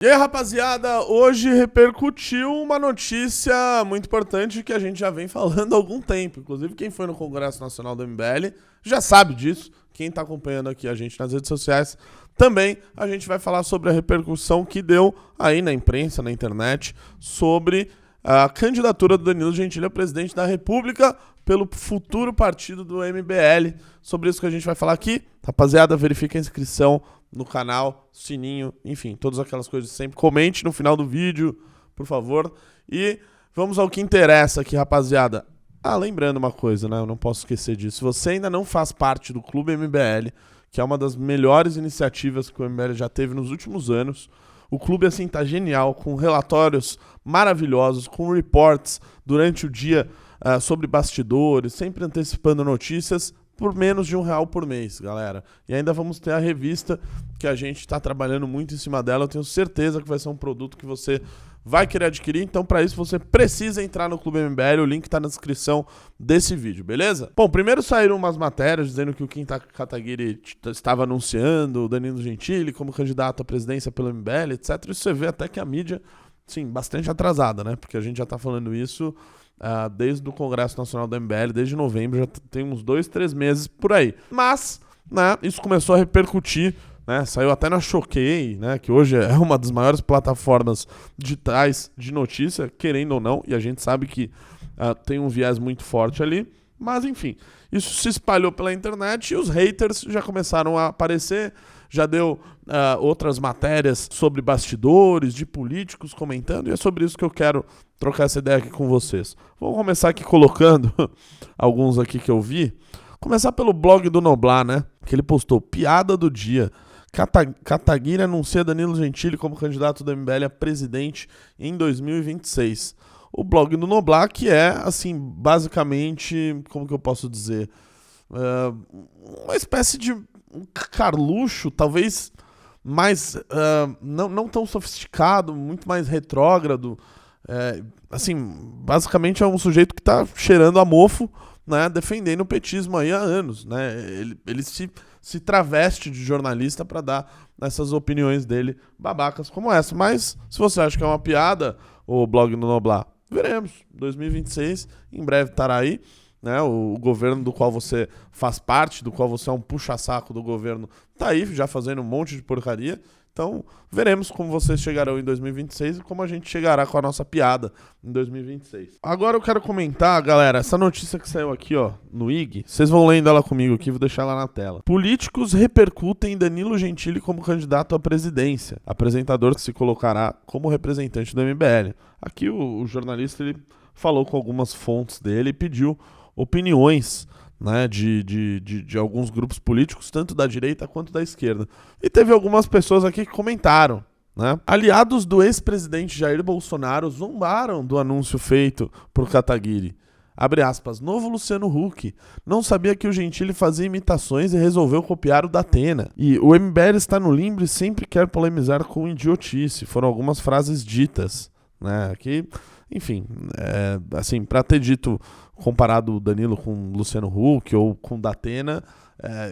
E aí, rapaziada, hoje repercutiu uma notícia muito importante que a gente já vem falando há algum tempo. Inclusive, quem foi no Congresso Nacional do MBL já sabe disso. Quem tá acompanhando aqui a gente nas redes sociais também, a gente vai falar sobre a repercussão que deu aí na imprensa, na internet, sobre a candidatura do Danilo Gentili a presidente da República pelo futuro partido do MBL. Sobre isso que a gente vai falar aqui. Rapaziada, verifica a inscrição no canal, sininho, enfim, todas aquelas coisas sempre. Comente no final do vídeo, por favor. E vamos ao que interessa aqui, rapaziada. Lembrando uma coisa, né? Eu não posso esquecer disso. Se você ainda não faz parte do Clube MBL, que é uma das melhores iniciativas que o MBL já teve nos últimos anos, o clube, assim, tá genial, com relatórios maravilhosos, com reports durante o dia sobre bastidores, sempre antecipando notícias, por menos de R$1 por mês, galera. E ainda vamos ter a revista, que a gente está trabalhando muito em cima dela. Eu tenho certeza que vai ser um produto que você vai querer adquirir. Então, para isso, você precisa entrar no Clube MBL. O link está na descrição desse vídeo, beleza? Bom, primeiro saíram umas matérias dizendo que o Kim Kataguiri estava anunciando o Danilo Gentili como candidato à presidência pelo MBL, etc. Isso você vê até que a mídia, sim, bastante atrasada, né? Porque a gente já está falando isso desde o Congresso Nacional do MBL, desde novembro, já tem uns 2, 3 meses por aí. Mas, né, isso começou a repercutir, né, saiu até na Choquei, né, que hoje é uma das maiores plataformas digitais de notícia, querendo ou não, e a gente sabe que tem um viés muito forte ali, mas enfim, isso se espalhou pela internet e os haters já começaram a aparecer. Já deu outras matérias sobre bastidores, de políticos comentando, e é sobre isso que eu quero trocar essa ideia aqui com vocês. Vamos começar aqui colocando alguns aqui que eu vi. Começar pelo blog do Noblar, né? Que ele postou: piada do dia. Kataguiri anuncia Danilo Gentili como candidato do MBL a presidente em 2026. O blog do Noblar, que é, assim, basicamente, como que eu posso dizer? Uma espécie de um carluxo, talvez mais não tão sofisticado, muito mais retrógrado. Assim, basicamente é um sujeito que tá cheirando a mofo, né, defendendo o petismo aí há anos, né? Ele se traveste de jornalista para dar essas opiniões dele babacas como essa. Mas se você acha que é uma piada, o blog do Noblar, veremos. 2026 em breve estará aí. Né, o governo do qual você faz parte, do qual você é um puxa-saco do governo, tá aí já fazendo um monte de porcaria. Então, veremos como vocês chegarão em 2026 e como a gente chegará com a nossa piada em 2026. Agora eu quero comentar, galera, essa notícia que saiu aqui, ó, no IG. Vocês vão lendo ela comigo aqui, vou deixar ela na tela. Políticos repercutem Danilo Gentili como candidato à presidência. Apresentador que se colocará como representante do MBL. Aqui o jornalista, ele falou com algumas fontes dele e pediu opiniões, né, de alguns grupos políticos, tanto da direita quanto da esquerda. E teve algumas pessoas aqui que comentaram, né? Aliados do ex-presidente Jair Bolsonaro zombaram do anúncio feito por Kataguiri. Abre aspas, novo Luciano Huck. Não sabia que o Gentili fazia imitações e resolveu copiar o da Atena. E o MBL está no limbo e sempre quer polemizar com idiotice. Foram algumas frases ditas, né? Aqui, enfim, assim, para ter dito, comparado o Danilo com o Luciano Huck ou com o Datena,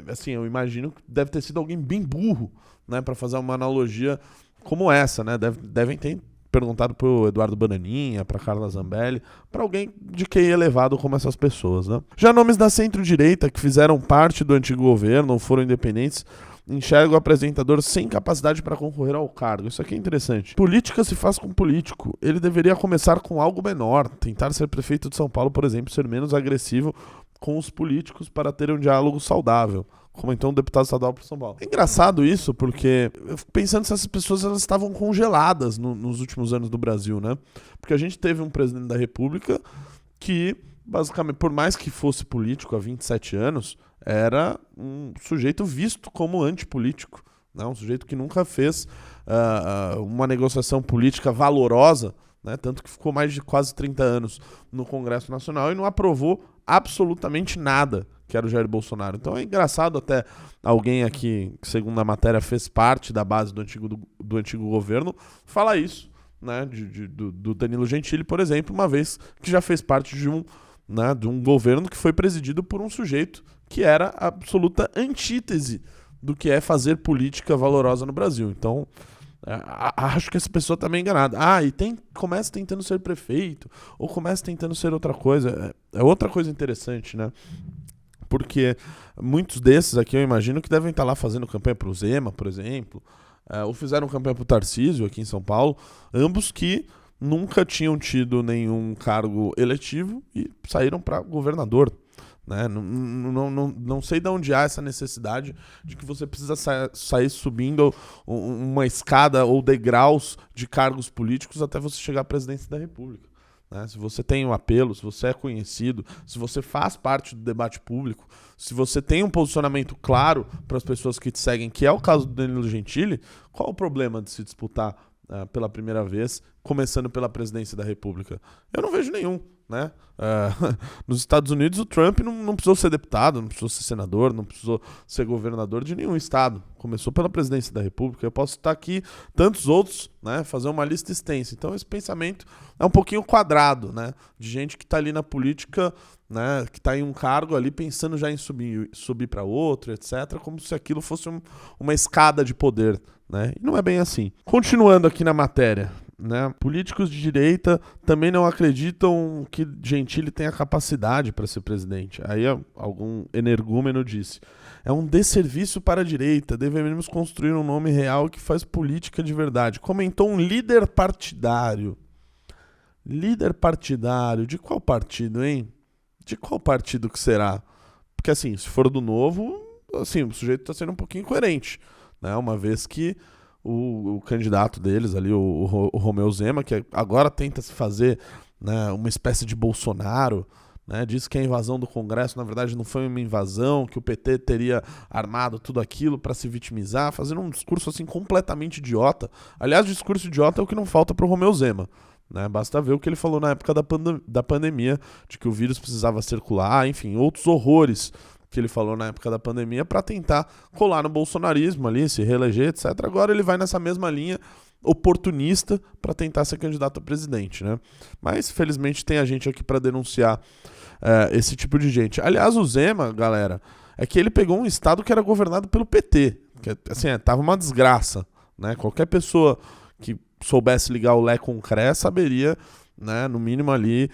assim, eu imagino que deve ter sido alguém bem burro, né, para fazer uma analogia como essa, né? Devem ter perguntado pro Eduardo Bananinha, pra Carla Zambelli, para alguém de QI elevado como essas pessoas, né? Já nomes da centro-direita que fizeram parte do antigo governo ou foram independentes enxerga o apresentador sem capacidade para concorrer ao cargo. Isso aqui é interessante. Política se faz com político. Ele deveria começar com algo menor. Tentar ser prefeito de São Paulo, por exemplo, ser menos agressivo com os políticos para ter um diálogo saudável. Comentou um deputado estadual para São Paulo. É engraçado isso, porque eu fico pensando se essas pessoas elas estavam congeladas nos últimos anos do Brasil, né? Porque a gente teve um presidente da República que, basicamente, por mais que fosse político há 27 anos, era um sujeito visto como antipolítico, né? Um sujeito que nunca fez uma negociação política valorosa, né? Tanto que ficou mais de quase 30 anos no Congresso Nacional e não aprovou absolutamente nada, que era o Jair Bolsonaro. Então é engraçado até alguém aqui, que segundo a matéria fez parte da base do antigo governo, falar isso, né? Do Danilo Gentili, por exemplo, uma vez que já fez parte de um governo que foi presidido por um sujeito que era a absoluta antítese do que é fazer política valorosa no Brasil. Então, Acho que essa pessoa tá meio enganada. E começa tentando ser prefeito, ou começa tentando ser outra coisa. É outra coisa interessante, né? Porque muitos desses aqui eu imagino que devem estar lá fazendo campanha pro Zema, por exemplo, ou fizeram campanha pro Tarcísio aqui em São Paulo, ambos que nunca tinham tido nenhum cargo eletivo e saíram para governador. Né? Não sei de onde há essa necessidade de que você precisa sair subindo uma escada ou degraus de cargos políticos até você chegar à presidência da República. Né? Se você tem um apelo, se você é conhecido, se você faz parte do debate público, se você tem um posicionamento claro para as pessoas que te seguem, que é o caso do Danilo Gentili, qual o problema de se disputar pela primeira vez, começando pela presidência da República? Eu não vejo nenhum. Né? Nos Estados Unidos o Trump não precisou ser deputado, não precisou ser senador, não precisou ser governador de nenhum estado, começou pela presidência da República. Eu posso citar aqui tantos outros, né? Fazer uma lista extensa. Então esse pensamento é um pouquinho quadrado, né? De gente que está ali na política, né? Que está em um cargo ali pensando já em subir para outro, etc, como se aquilo fosse uma escada de poder, né? E não é bem assim. Continuando aqui na matéria, né? Políticos de direita também não acreditam que Gentili tenha capacidade para ser presidente. Aí algum energúmeno disse: é um desserviço para a direita, devemos construir um nome real que faz política de verdade. Comentou um líder partidário. Líder partidário? De qual partido, hein? De qual partido que será? Porque assim, se for do Novo, assim, o sujeito está sendo um pouquinho incoerente, né? Uma vez que o candidato deles ali, o Romeu Zema, que agora tenta se fazer, né, uma espécie de Bolsonaro, né, diz que a invasão do Congresso, na verdade, não foi uma invasão, que o PT teria armado tudo aquilo para se vitimizar, fazendo um discurso assim completamente idiota. Aliás, discurso idiota é o que não falta pro Romeu Zema. Né? Basta ver o que ele falou na época da pandemia, de que o vírus precisava circular, enfim, outros horrores que ele falou na época da pandemia para tentar colar no bolsonarismo ali, se reeleger, etc. Agora ele vai nessa mesma linha oportunista para tentar ser candidato a presidente, né? Mas felizmente tem a gente aqui para denunciar esse tipo de gente. Aliás, o Zema, galera, é que ele pegou um estado que era governado pelo PT, que assim, tava uma desgraça, né? Qualquer pessoa que soubesse ligar o Lé com o CRE saberia, né, no mínimo ali,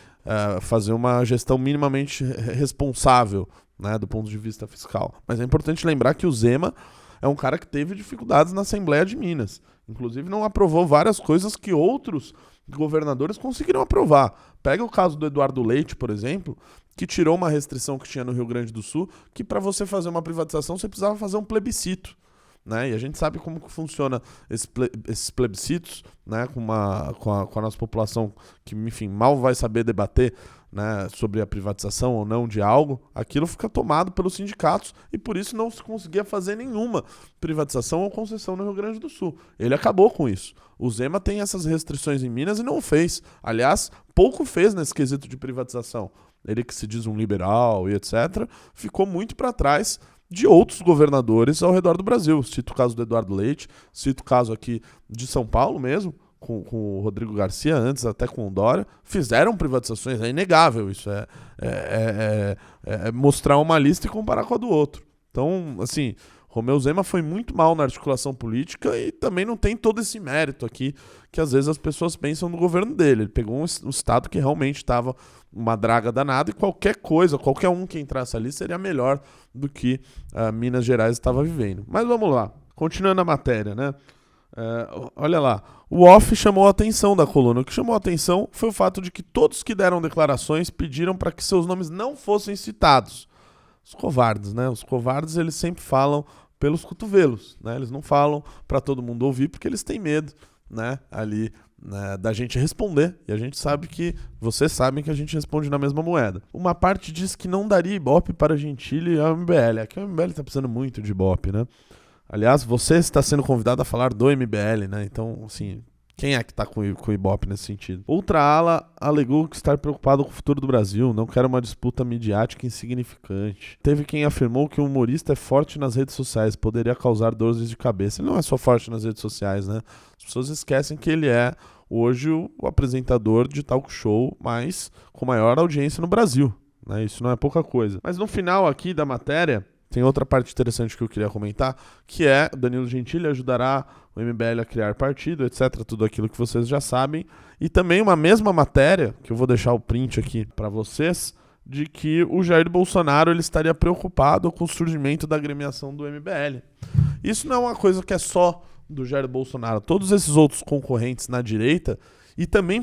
fazer uma gestão minimamente responsável, né, do ponto de vista fiscal. Mas é importante lembrar que o Zema é um cara que teve dificuldades na Assembleia de Minas. Inclusive não aprovou várias coisas que outros governadores conseguiram aprovar. Pega o caso do Eduardo Leite, por exemplo, que tirou uma restrição que tinha no Rio Grande do Sul, que para você fazer uma privatização você precisava fazer um plebiscito. Né? E a gente sabe como que funciona esses plebiscitos, né? com a nossa população que, enfim, mal vai saber debater, né, sobre a privatização ou não de algo. Aquilo fica tomado pelos sindicatos e por isso não se conseguia fazer nenhuma privatização ou concessão no Rio Grande do Sul. Ele acabou com isso. O Zema tem essas restrições em Minas e não fez. Aliás, pouco fez nesse quesito de privatização. Ele que se diz um liberal e etc., ficou muito para trás de outros governadores ao redor do Brasil. Cito o caso do Eduardo Leite, cito o caso aqui de São Paulo mesmo, com o Rodrigo Garcia, antes até com o Dória, fizeram privatizações, é inegável isso, é mostrar uma lista e comparar com a do outro. Então, assim, Romeu Zema foi muito mal na articulação política e também não tem todo esse mérito aqui que às vezes as pessoas pensam no governo dele. Ele pegou um estado que realmente estava uma draga danada e qualquer coisa, qualquer um que entrasse ali seria melhor do que Minas Gerais estava vivendo. Mas vamos lá, continuando a matéria, né? Olha lá, o off chamou a atenção da coluna. O que chamou a atenção foi o fato de que todos que deram declarações pediram para que seus nomes não fossem citados. Os covardes, né? Os covardes, eles sempre falam pelos cotovelos, né? Eles não falam para todo mundo ouvir porque eles têm medo, né? Ali, né, da gente responder. E a gente sabe que, vocês sabem que a gente responde na mesma moeda. Uma parte diz que não daria ibope para Gentili e a MBL. Aqui a MBL está precisando muito de ibope, né? Aliás, você está sendo convidado a falar do MBL, né? Então, assim, quem é que está com o Ibope nesse sentido? Outra ala alegou que está preocupado com o futuro do Brasil, não quer uma disputa midiática insignificante. Teve quem afirmou que o humorista é forte nas redes sociais, poderia causar dores de cabeça. Ele não é só forte nas redes sociais, né? As pessoas esquecem que ele é, hoje, o apresentador de talk show com maior audiência no Brasil, né? Isso não é pouca coisa. Mas no final aqui da matéria, tem outra parte interessante que eu queria comentar, que é o Danilo Gentili ajudará o MBL a criar partido, etc. Tudo aquilo que vocês já sabem. E também uma mesma matéria, que eu vou deixar o print aqui para vocês, de que o Jair Bolsonaro ele estaria preocupado com o surgimento da agremiação do MBL. Isso não é uma coisa que é só do Jair Bolsonaro. Todos esses outros concorrentes na direita e também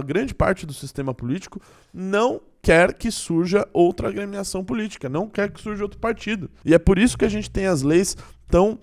grande parte do sistema político não quer que surja outra agremiação política, não quer que surja outro partido. E é por isso que a gente tem as leis tão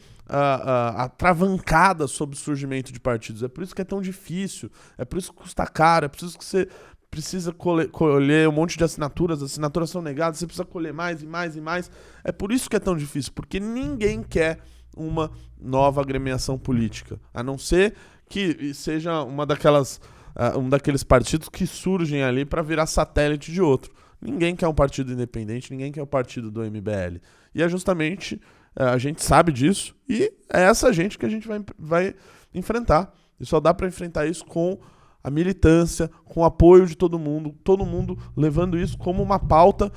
atravancadas sobre o surgimento de partidos. É por isso que é tão difícil, é por isso que custa caro, é por isso que você precisa colher um monte de assinaturas, as assinaturas são negadas, você precisa colher mais e mais e mais. É por isso que é tão difícil, porque ninguém quer uma nova agremiação política, a não ser que seja um daqueles partidos que surgem ali para virar satélite de outro. Ninguém quer um partido independente, ninguém quer o partido do MBL. E é justamente, a gente sabe disso, e é essa gente que a gente vai enfrentar. E só dá para enfrentar isso com a militância, com o apoio de todo mundo levando isso como uma pauta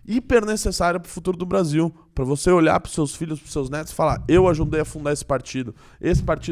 hiper necessária para o futuro do Brasil, para você olhar para os seus filhos, para os seus netos e falar: eu ajudei a fundar esse partido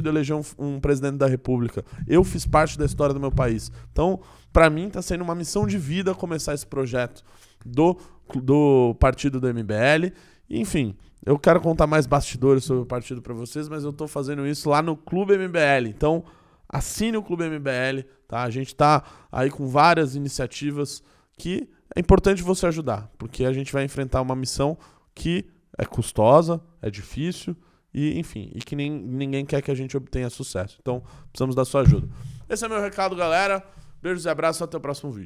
elegeu um presidente da República, eu fiz parte da história do meu país. Então, para mim, está sendo uma missão de vida começar esse projeto do partido do MBL. Enfim, eu quero contar mais bastidores sobre o partido para vocês, mas eu estou fazendo isso lá no Clube MBL. Então, assine o Clube MBL, tá? A gente está aí com várias iniciativas que é importante você ajudar, porque a gente vai enfrentar uma missão que é custosa, é difícil e, enfim, e que ninguém quer que a gente obtenha sucesso. Então, precisamos da sua ajuda. Esse é meu recado, galera. Beijos e abraços, até o próximo vídeo.